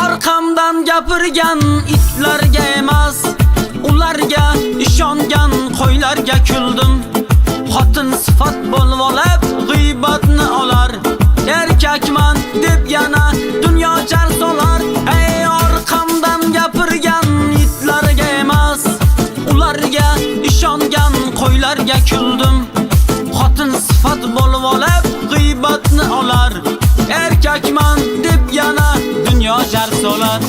Orqamdan gapirgan itlarga emas, ularga ishongan qo'ylarga kuldim. Xotin sifat bo'lib olib g'iybatni olar, erkakman deb yana dunyo jar solar. Ey orqamdan gapirgan itlarga emas, ularga ishongan qo'ylarga kuldim. Xotin sifat bo'lib olib g'iybatni olar, erkakman deb yana dunyo jar solar.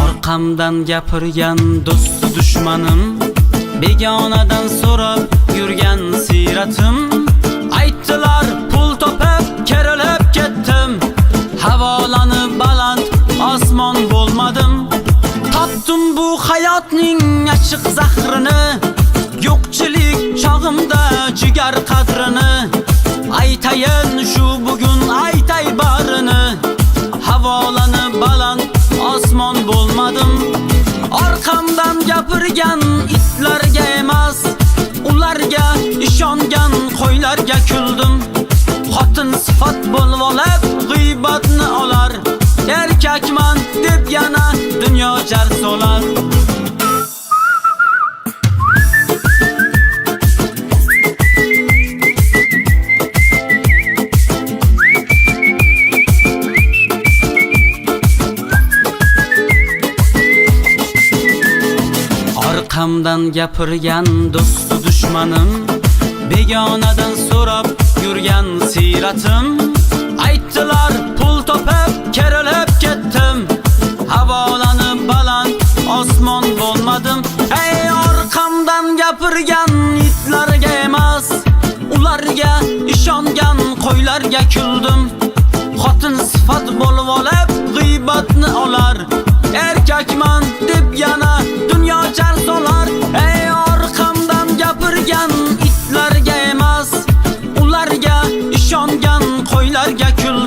Orqamdan gapirgan do'st dushmanim, begonadan so'rab yurgan siratim. Aytdilar pul topib kerilib ketdim, havolani baland osmon bo'lmadim. Topdim bu hayotning achiq zahrini, yo'qchilik chog'imda jigar qadrini. Aytayin shu bugun aytay barini, havolani baland osmon bo'lmadim. Orqamdan gapirgan itlarga emas, ularga ishongan qo'ylarga kuldim. Xotin sifat bo'lib olib g'iybatni olar, erkakman deb yana dunyo jar solar. Orqamdan gapirgan do'st dushmanim, begonadan so'rab yurgan siratim. Aytdilar pul topib kerilib ketdim, havolani baland osmon bo'lmadim. Ey orqamdan gapirgan itlarga emas, ularga ishongan qo'ylarga kuldim. Xotin sifat bo'lib olib g'iybatni olar, erkakman deb yana dunyo jar solar. Ey orqamdan gapirgan itlarga emas, ularga ishongan qo'ylarga kuldim.